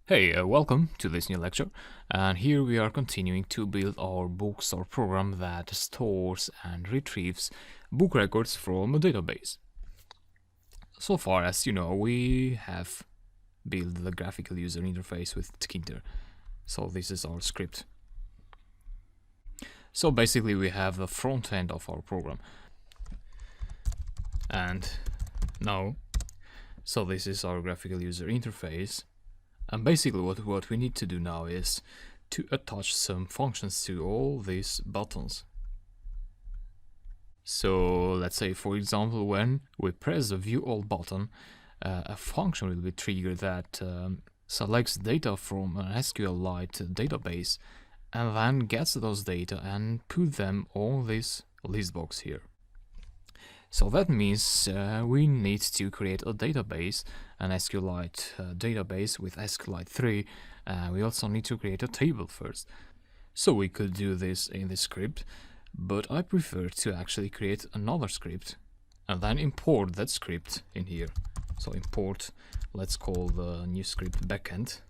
Hey, welcome to this new lecture, and here we are continuing to build our books or program that stores and retrieves book records from a database. So far, as you know, we have built the graphical user interface with Tkinter, so this is our script. So basically we have the front end of our program, and now, so this is our graphical user interface. And basically what we need to do now is to attach some functions to all these buttons. So let's say, for example, when we press the view all button, a function will be triggered that selects data from an SQLite database and then gets those data and put them on this list box here. So that means we need to create a database, an SQLite database with SQLite 3. We also need to create a table first. So we could do this in this script, but I prefer to actually create another script and then import that script in here. So import, let's call the new script backend.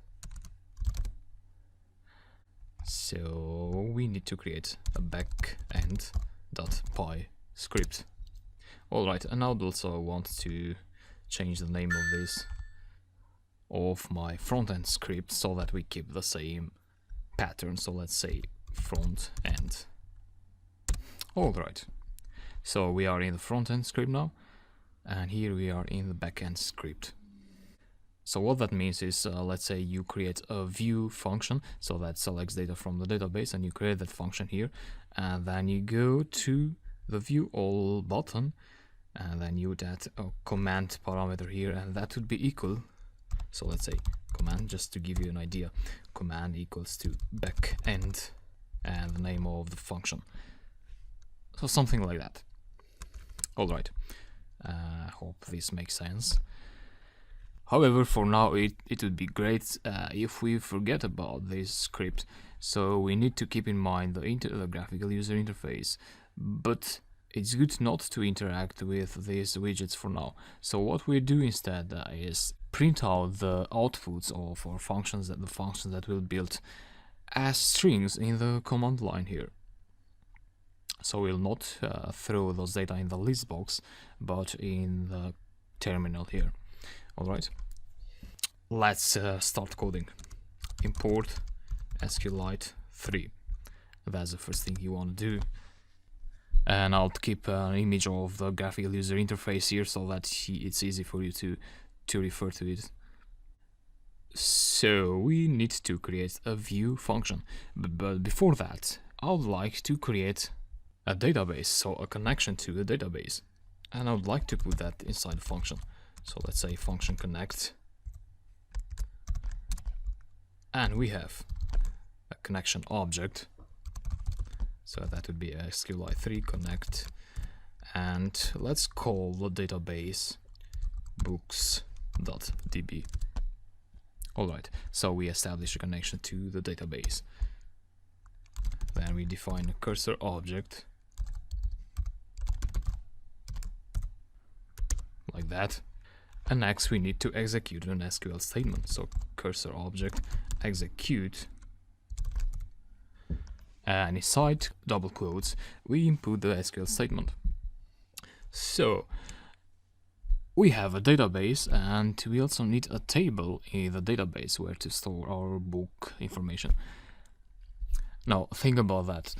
So we need to create a backend.py script. Alright, and I'd also want to change the name of this, of my front-end script, so that we keep the same pattern. So let's say front end. Alright, so we are in the front-end script now, and here we are in the back-end script. So what that means is, let's say you create a view function, so that selects data from the database, and you create that function here, and then you go to the view all button, and then you would add a command parameter here, and that would be equal. So let's say command, just to give you an idea, command equals to backend and the name of the function. So something like that. Alright, hope this makes sense. However, for now it would be great if we forget about this script. So we need to keep in mind the graphical user interface, but it's good not to interact with these widgets for now. So what we do instead is print out the outputs of our functions, the functions that we'll build, as strings in the command line here. So we'll not throw those data in the list box, but in the terminal here. Alright, let's start coding. Import SQLite 3. That's the first thing you want to do. And I'll keep an image of the graphical user interface here so that it's easy for you to refer to it. So we need to create a view function, but before that I would like to create a database, so a connection to a database, and I would like to put that inside the function. So let's say function connect, and we have a connection object. So that would be a SQLite 3 connect, and let's call the database books.db. Alright, so we establish a connection to the database. Then we define a cursor object, like that. And next we need to execute an SQL statement. So cursor object execute, and inside double quotes we input the SQL statement. So we have a database, and we also need a table in the database where to store our book information. Now think about that.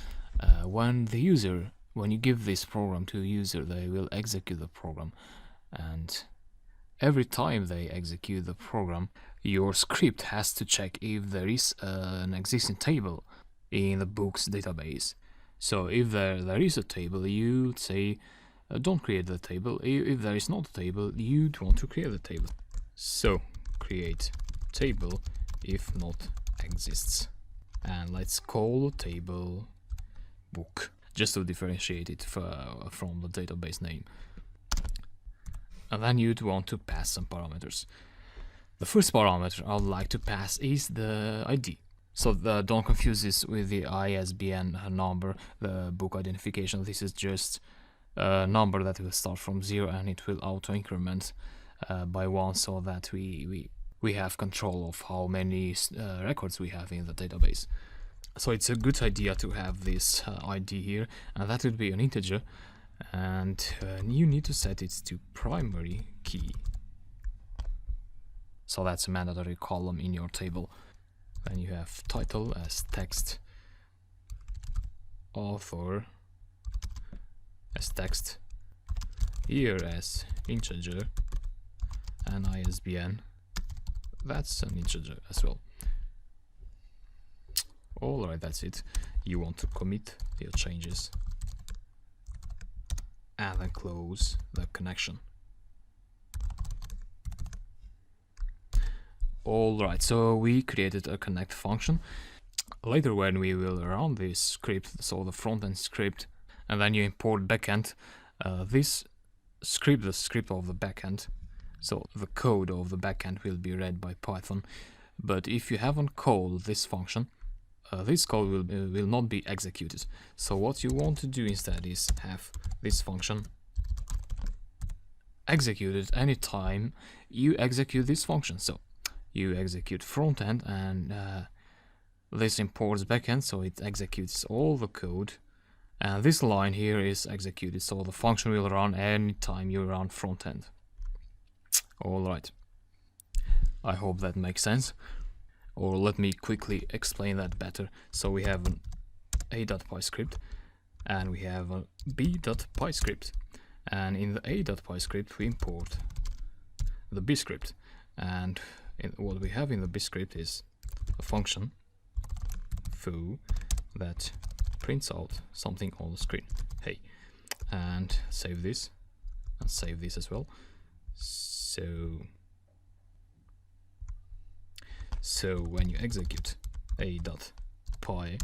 When you give this program to a user, they will execute the program, and every time they execute the program, your script has to check if there is an existing table in the books database. So if there is a table, you say don't create the table. If there is not a table, you'd want to create the table. So create table if not exists, and let's call the table book, just to differentiate it from the database name. And then you'd want to pass some parameters. The first parameter I would like to pass is the ID. So don't confuse this with the ISBN number, the book identification. This is just a number that will start from 0 and it will auto increment by 1, so that we we have control of how many records we have in the database. So it's a good idea to have this ID here, and that would be an integer, and you need to set it to primary key. So that's a mandatory column in your table. Then you have title as text, author as text, year as integer, and ISBN, that's an integer as well. Alright, that's it. You want to commit your changes and then close the connection. Alright, so we created a connect function. Later when we will run this script, so the front-end script, and then you import backend, this script, the script of the backend, so the code of the backend will be read by Python. But if you haven't called this function, this code will not be executed. So what you want to do instead is have this function executed anytime you execute this function. So you execute frontend, and this imports backend, so it executes all the code, and this line here is executed, so the function will run anytime you run frontend. Alright, I hope that makes sense. Or let me quickly explain that better. So we have an a.py script and we have a b.py script, and in the a.py script we import the b script, and what we have in the b script is a function foo that prints out something on the screen. Hey, and save this and save this as well. So when you execute a.py,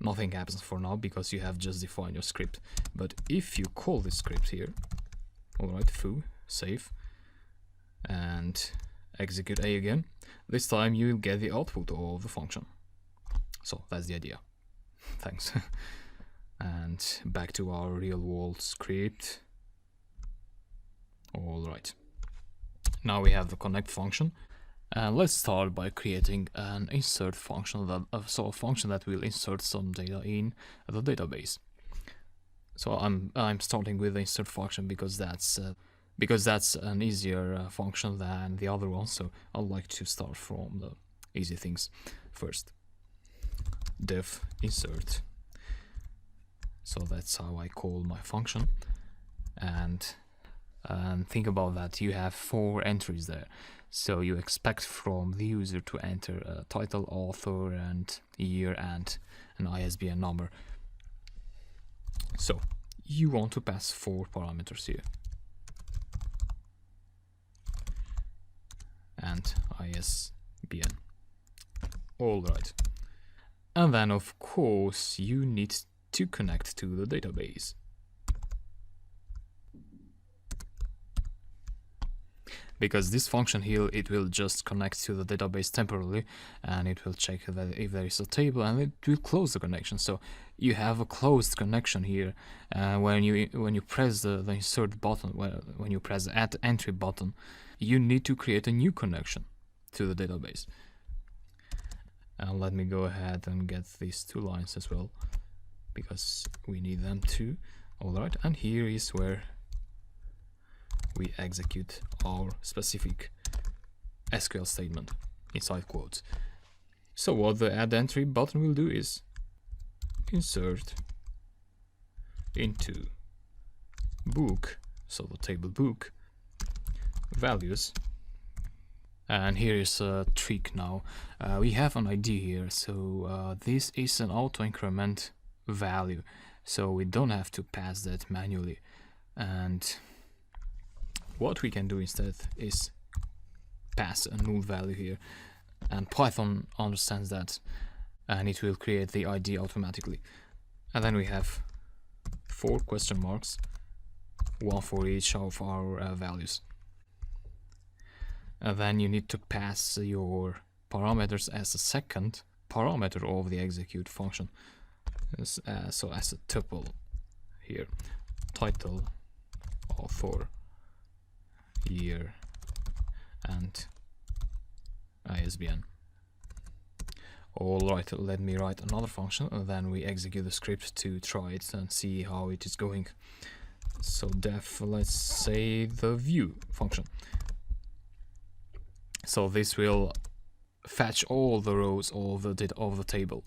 nothing happens for now because you have just defined your script. But if you call this script here, alright, foo, save, and execute a again, this time you will get the output of the function. So that's the idea. Thanks. And back to our real world script. Alright, now we have the connect function. And let's start by creating an insert function, so a function that will insert some data in the database. So I'm starting with the insert function because that's an easier function than the other one. So I'd like to start from the easy things first. Def insert. So that's how I call my function. And think about that. You have 4 entries there. So you expect from the user to enter a title, author, and year, and an ISBN number. So you want to pass 4 parameters here. And ISBN. Alright. And then of course you need to connect to the database. Because this function here, it will just connect to the database temporarily, and it will check that if there is a table, and it will close the connection. So you have a closed connection here. When you press the insert button, when you press the add entry button, you need to create a new connection to the database. And let me go ahead and get these 2 lines as well, because we need them too. Alright, and here is where we execute our specific SQL statement inside quotes. So what the add entry button will do is insert into book, so the table book, values. And here is a trick now. We have an ID here, so this is an auto increment value, so we don't have to pass that manually. And what we can do instead is pass a null value here, and Python understands that, and it will create the ID automatically. And then we have 4 question marks, 1 for each of our values. And then you need to pass your parameters as a second parameter of the execute function. So as a tuple here, title, author, year, and ISBN. Alright, let me write another function, and then we execute the script to try it and see how it is going. So def, let's say the view function. So this will fetch all the rows of the table.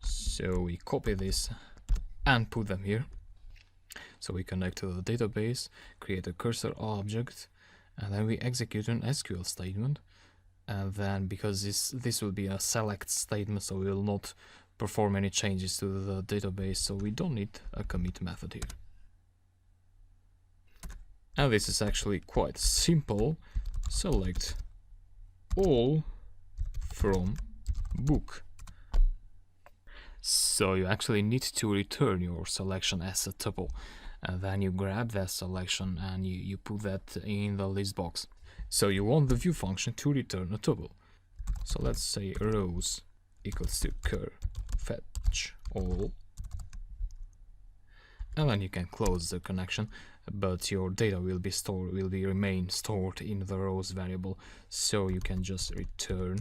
So we copy this and put them here. So we connect to the database, create a cursor object, and then we execute an SQL statement. And then, because this will be a select statement, so we will not perform any changes to the database, so we don't need a commit method here. And this is actually quite simple. Select all from book. So you actually need to return your selection as a tuple, and then you grab that selection and you put that in the list box. So you want the view function to return a tuple. So let's say rows equals to cur fetch all, and then you can close the connection, but your data will remain stored in the rows variable, so you can just return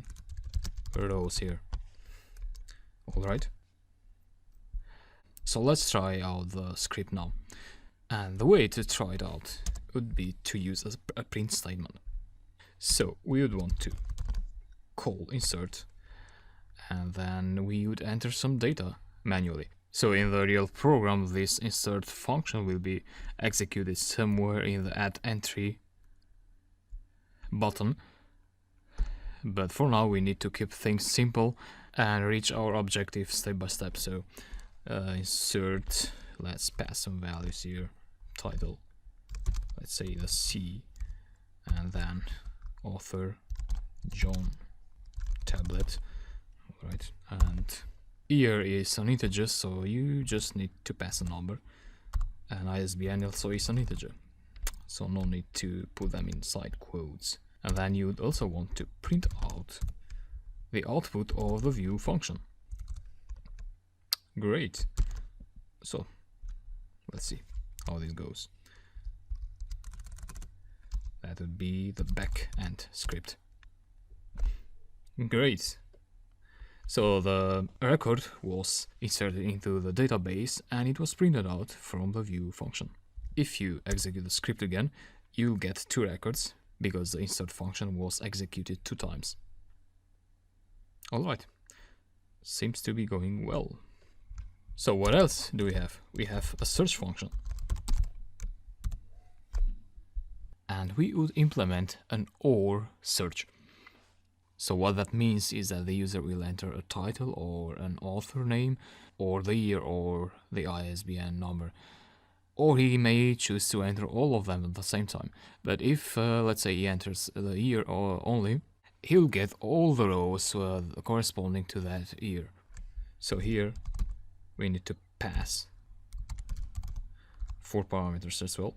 rows here. Alright. So let's try out the script now. And the way to try it out would be to use a print statement. So we would want to call insert, and then we would enter some data manually. So in the real program, this insert function will be executed somewhere in the add entry button. But for now we need to keep things simple and reach our objective step by step. So insert, let's pass some values here, title, let's say the C, and then author John, tablet, right, and year is an integer, so you just need to pass a number, and ISBN also is an integer, so no need to put them inside quotes. And then you would also want to print out the output of the view function. Great. So let's see how this goes. That would be the back end script. Great. So the record was inserted into the database and it was printed out from the view function. If you execute the script again, you'll get 2 records because the insert function was executed 2 times. Alright. Seems to be going well. So what else do we have? We have a search function. And we would implement an OR search. So what that means is that the user will enter a title or an author name or the year or the ISBN number. Or he may choose to enter all of them at the same time. But if, let's say, he enters the year only, he'll get all the rows corresponding to that year. So here we need to pass 4 parameters as well.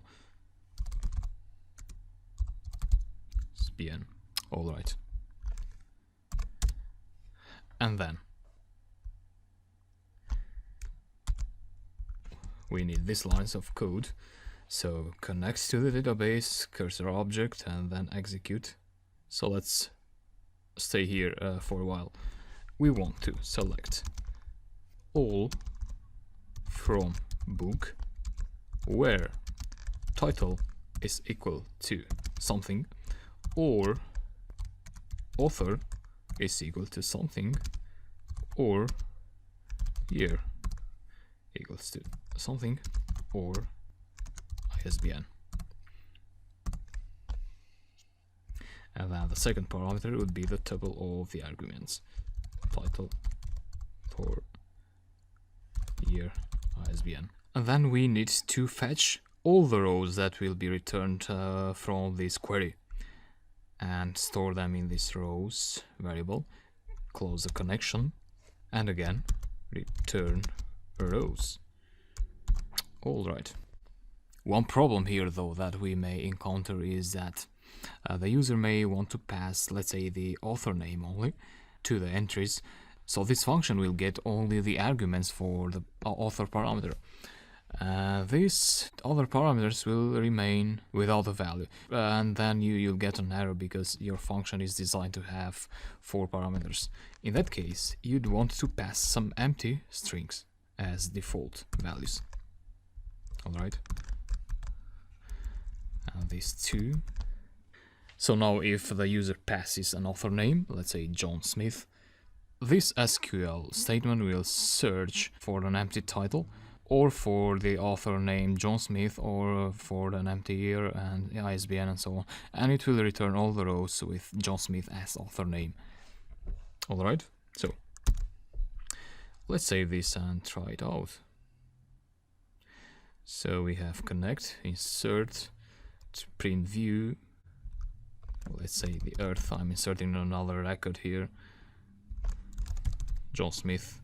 SBN. Alright. And then we need these lines of code. So connects to the database, cursor object, and then execute. So let's stay here for a while. We want to select all from book where title is equal to something or author is equal to something or year equals to something or ISBN. And then the second parameter would be the tuple of the arguments, title for year ISBN. And then we need to fetch all the rows that will be returned from this query and store them in this rows variable, close the connection, and again return rows. Alright. One problem here though that we may encounter is that the user may want to pass, let's say, the author name only to the entries, so this function will get only the arguments for the author parameter. These other parameters will remain without a value, and then you'll get an error because your function is designed to have 4 parameters. In that case, you'd want to pass some empty strings as default values. Alright, and these 2. So now if the user passes an author name, let's say John Smith, this SQL statement will search for an empty title, or for the author name John Smith, or for an empty year and ISBN and so on, and it will return all the rows with John Smith as author name. Alright, so let's save this and try it out. So we have connect, insert, to print view. Let's say the earth, I'm inserting another record here, John Smith.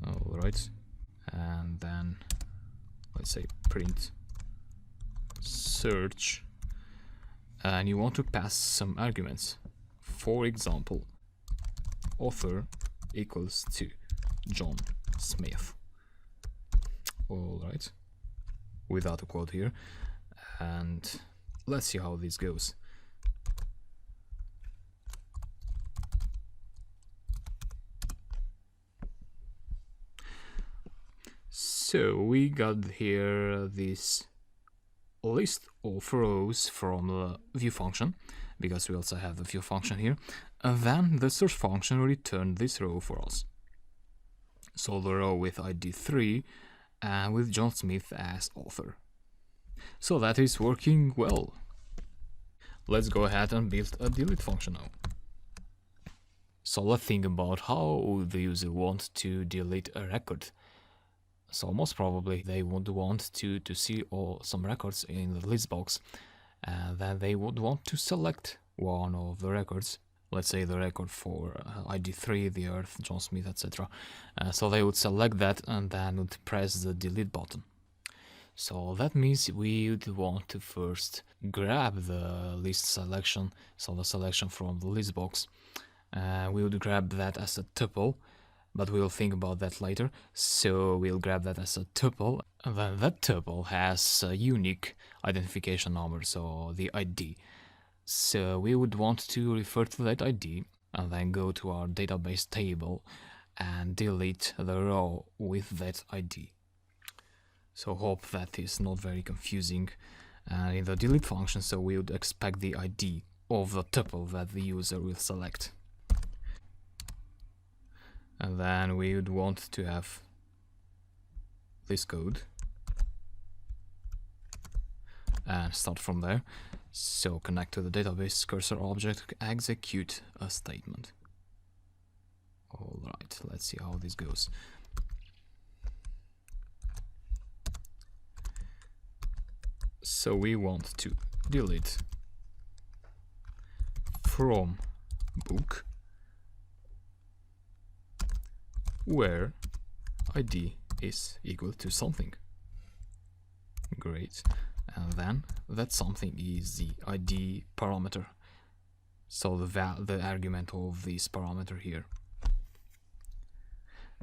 Alright, and then let's say print search, and you want to pass some arguments. For example, author equals to John Smith. Alright, without a quote here, and let's see how this goes. So we got here this list of rows from the view function, because we also have the view function here, and then the search function returned this row for us. So the row with ID 3 and with John Smith as author. So that is working well. Let's go ahead and build a delete function now. So let's think about how the user wants to delete a record. So most probably they would want to see some records in the list box, and then they would want to select one of the records, let's say the record for ID 3, the earth, John Smith, etc. So they would select that and then would press the delete button. So that means we would want to first grab the list selection, so the selection from the list box. We would grab that as a tuple, but we'll think about that later. So we'll grab that as a tuple, and then that tuple has a unique identification number, so the ID. So we would want to refer to that ID and then go to our database table and delete the row with that ID. So hope that is not very confusing. And in the delete function, so we would expect the ID of the tuple that the user will select. And then we would want to have this code and start from there. So connect to the database cursor object, execute a statement. Alright, let's see how this goes. So we want to delete from book where ID is equal to something. Great. And then that something is the ID parameter, so the argument of this parameter here.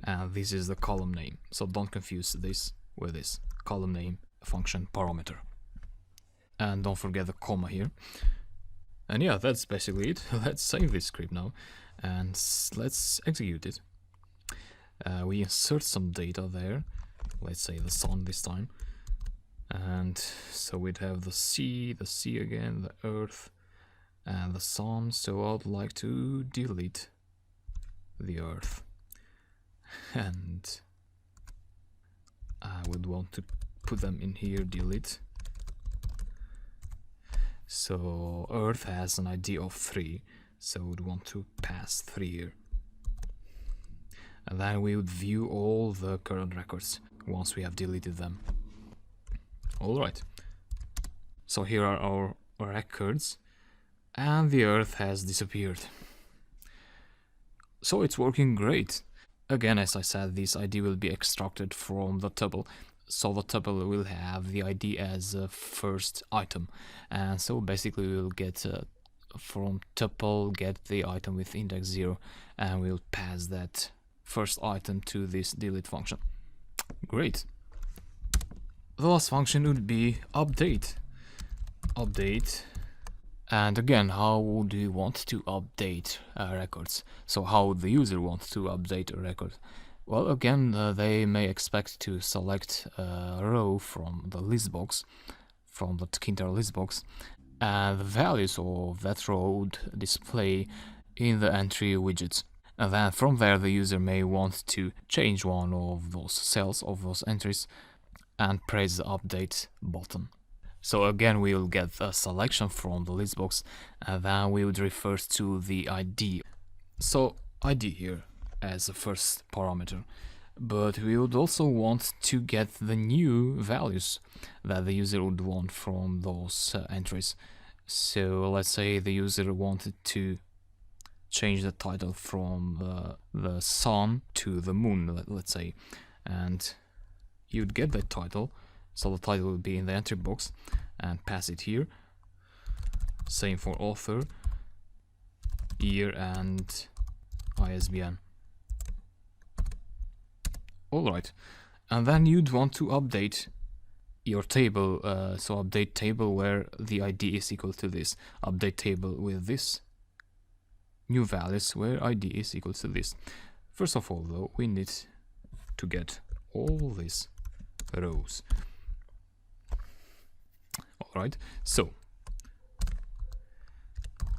And this is the column name, so don't confuse this with this column name function parameter. And don't forget the comma here. And yeah, that's basically it. Let's save this script now and let's execute it. We insert some data there, let's say the sun this time. And so we'd have the sea again, the earth, and the sun. So I'd like to delete the earth. And I would want to put them in here, delete. So earth has an ID of 3, so we'd want to pass 3 here. And then we would view all the current records once we have deleted them. Alright, so here are our records, and the earth has disappeared. So it's working great. Again, as I said, this ID will be extracted from the tuple, so the tuple will have the ID as a first item, and so basically we'll get from tuple get the item with index 0, and we'll pass that first item to this delete function. Great. The last function would be update. And again, how do you want to update records? So how the user wants to update a record? Well, again, they may expect to select a row from the list box, from the Tkinter list box, and the values of that row would display in the entry widgets. And then from there, the user may want to change one of those cells, of those entries, and press the update button. So again, we will get a selection from the list box, and then we would refer to the ID. So ID here as the first parameter, but we would also want to get the new values that the user would want from those entries. So let's say the user wanted to change the title from the sun to the moon, let's say, and you'd get that title. So the title will be in the entry box and pass it here. Same for author, year, and ISBN. Alright, and then you'd want to update your table, so update table where the ID is equal to this. Update table with this new values where ID is equal to this. First of all though, we need to get all these rows. Alright, so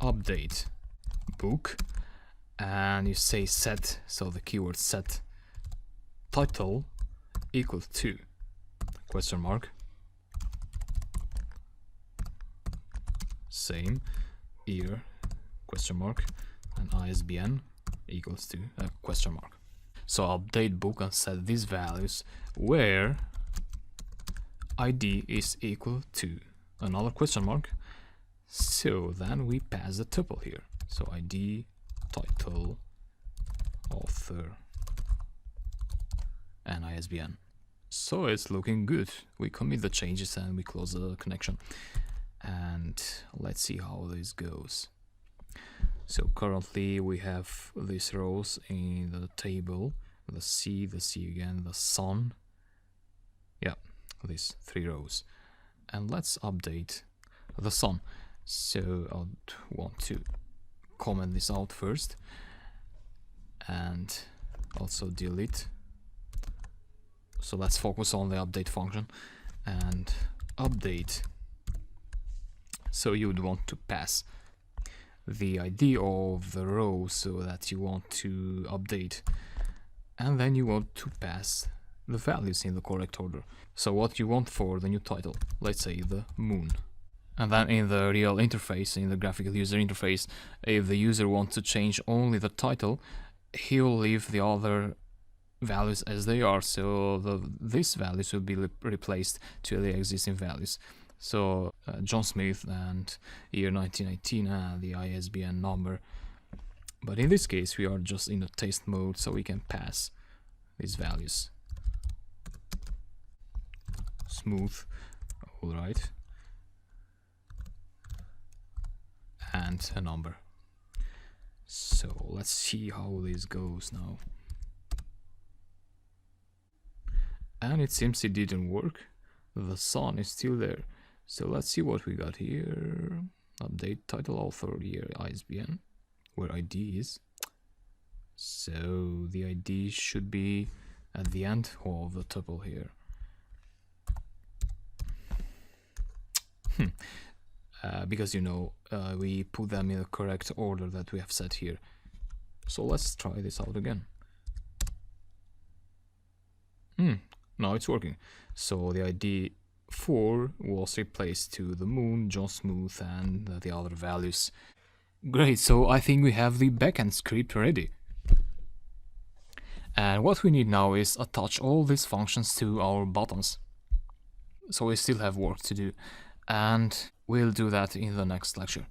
update book, and you say set, so the keyword set title equal to question mark, same year question mark, and ISBN equals to question mark. So update book and set these values where ID is equal to another question mark. So then we pass the tuple here. So ID, title, author, and ISBN. So it's looking good. We commit the changes and we close the connection. And let's see how this goes. So currently we have these rows in the table, the C again, the sun. Yeah, these 3 rows. And let's update the sun. So I'd want to comment this out first and also delete. So let's focus on the update function and update. So you would want to pass the ID of the row so that you want to update, and then you want to pass the values in the correct order. So what you want for the new title, let's say the moon. And then in the real interface, in the graphical user interface, if the user wants to change only the title, he'll leave the other values as they are, so these values will be replaced to the existing values. So John Smith and year 1918 and the ISBN number. But in this case we are just in a test mode, so we can pass these values. Smooth, alright, and a number. So let's see how this goes now. And it seems it didn't work. The sun is still there. So let's see what we got here. Update title, author, year, ISBN, where ID is. So the ID should be at the end of the tuple here. Because you know we put them in the correct order that we have set here. So let's try this out again. Now it's working. So the ID 4 was replaced to the moon, John Smooth, and the other values. Great, so I think we have the backend script ready. And what we need now is attach all these functions to our buttons. So we still have work to do, and we'll do that in the next lecture.